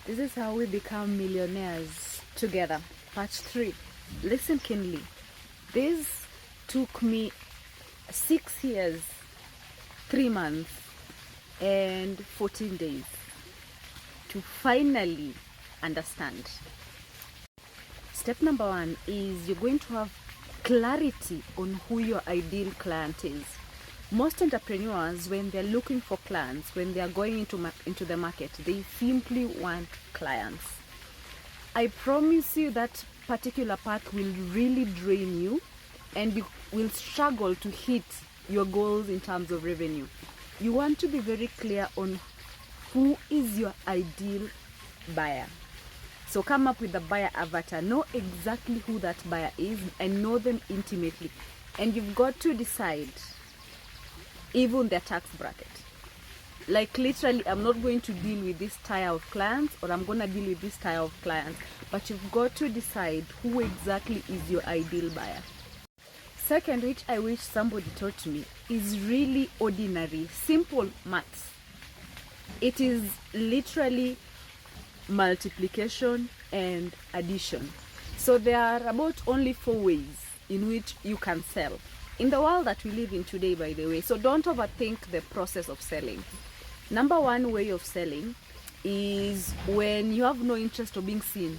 This is how we become millionaires together. Part 3. Listen keenly. This took me 6 years, 3 months, and 14 days to finally understand. Step number 1 is you're going to have clarity on who your ideal client is. Most entrepreneurs, when they're looking for clients, when they are going into the market, they simply want clients. I promise you that particular path will really drain you, and you will struggle to hit your goals in terms of revenue. You want to be very clear on who is your ideal buyer. So come up with the buyer avatar, know exactly who that buyer is and know them intimately. And you've got to decide even their tax bracket. Like literally, I'm not going to deal with this tier of clients, or I'm going to deal with this tier of clients. But you've got to decide who exactly is your ideal buyer. Second, which I wish somebody taught me, is really ordinary, simple maths. It is literally multiplication and addition. So there are about only 4 ways in which you can sell in the world that we live in today, by the way. So don't overthink the process of selling. Number 1 way of selling is when you have no interest of being seen.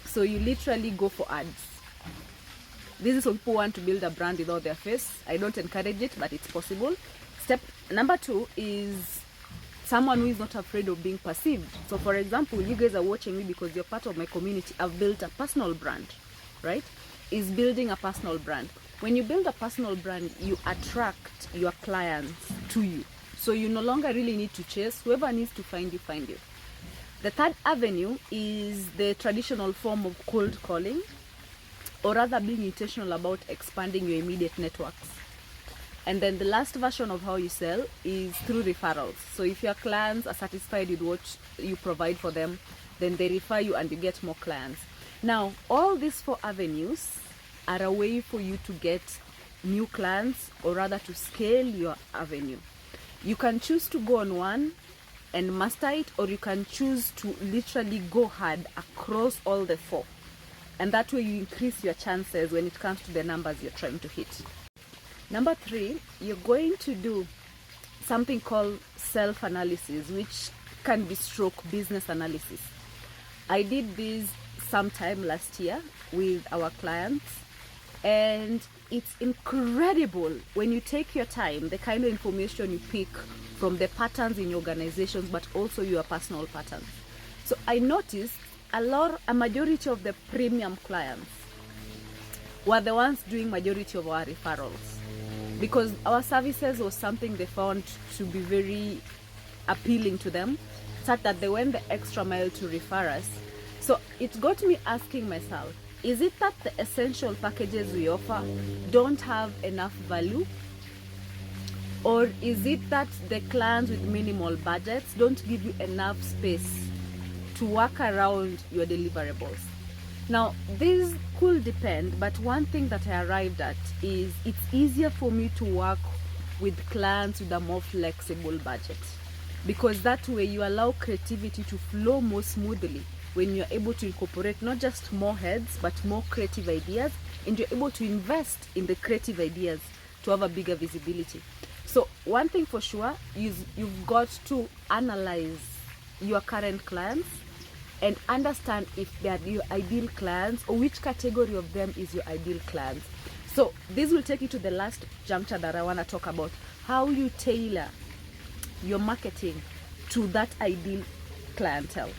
So you literally go for ads. This is when people want to build a brand without their face. I don't encourage it, but it's possible. Step number 2 is someone who is not afraid of being perceived. So for example, you guys are watching me because you're part of my community. I've built a personal brand, right? Is building a personal brand. When you build a personal brand, you attract your clients to you. So you no longer really need to chase. Whoever needs to find you, find you. The third avenue is the traditional form of cold calling, or rather being intentional about expanding your immediate networks. And then the last version of how you sell is through referrals. So if your clients are satisfied with what you provide for them, then they refer you and you get more clients. Now, all these 4 avenues are a way for you to get new clients, or rather to scale your avenue. You can choose to go on one and master it, or you can choose to literally go hard across all the 4. And that way you increase your chances when it comes to the numbers you're trying to hit. Number 3, you're going to do something called self-analysis, which can be stroke business analysis. I did this sometime last year with our clients, and it's incredible when you take your time, the kind of information you pick from the patterns in your organizations, but also your personal patterns. So I noticed a majority of the premium clients were the ones doing majority of our referrals, because our services was something they found to be very appealing to them, such that they went the extra mile to refer us. So it got me asking myself, is it that the essential packages we offer don't have enough value? Or is it that the clients with minimal budgets don't give you enough space to work around your deliverables? Now, this could depend, but one thing that I arrived at is it's easier for me to work with clients with a more flexible budget, because that way you allow creativity to flow more smoothly when you're able to incorporate not just more heads, but more creative ideas, and you're able to invest in the creative ideas to have a bigger visibility. So one thing for sure is you've got to analyze your current clients and understand if they are your ideal clients, or which category of them is your ideal clients. So this will take you to the last juncture that I want to talk about, how you tailor your marketing to that ideal clientele.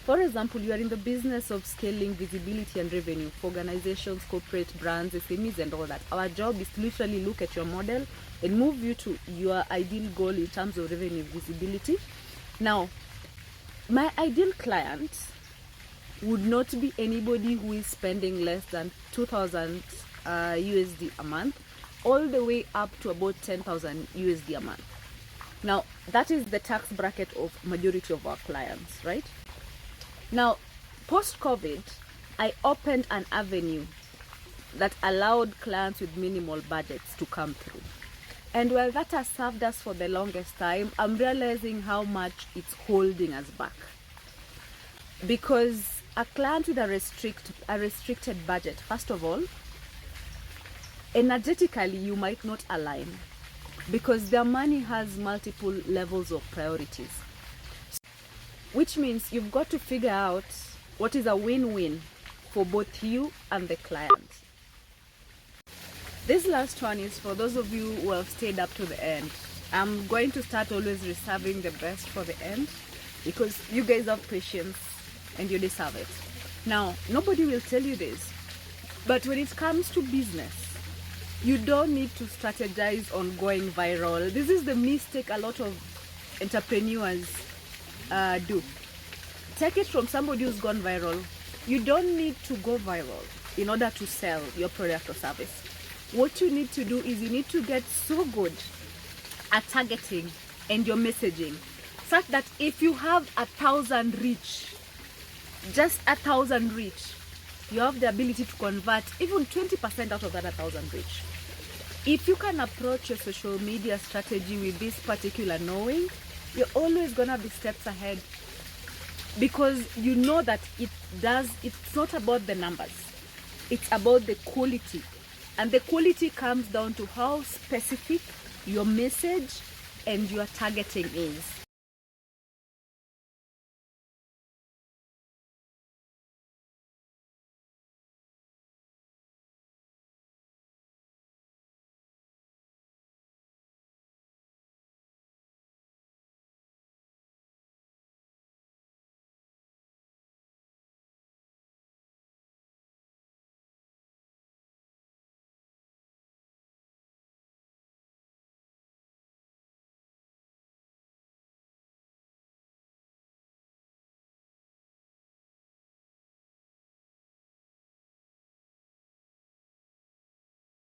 For example, you are in the business of scaling visibility and revenue for organizations, corporate brands, SMEs and all that. Our job is to literally look at your model and move you to your ideal goal in terms of revenue visibility. Now, my ideal client would not be anybody who is spending less than 2,000 USD a month, all the way up to about 10,000 USD a month. Now, that is the tax bracket of majority of our clients, right? Now, post-COVID, I opened an avenue that allowed clients with minimal budgets to come through. And while that has served us for the longest time, I'm realizing how much it's holding us back. Because a client with a restricted budget, first of all, energetically you might not align because their money has multiple levels of priorities, which means you've got to figure out what is a win-win for both you and the client. This last one is for those of you who have stayed up to the end. I'm going to start always reserving the best for the end because you guys have patience and you deserve it. Now, nobody will tell you this, but when it comes to business, you don't need to strategize on going viral. This is the mistake a lot of entrepreneurs do. Take it from somebody who's gone viral. You don't need to go viral in order to sell your product or service. What you need to do is you need to get so good at targeting and your messaging such that if you have 1,000 reach, just 1,000 reach, you have the ability to convert even 20% out of that 1,000 reach. If you can approach your social media strategy with this particular knowing, you're always gonna be steps ahead because you know that it's not about the numbers, it's about the quality. And the quality comes down to how specific your message and your targeting is.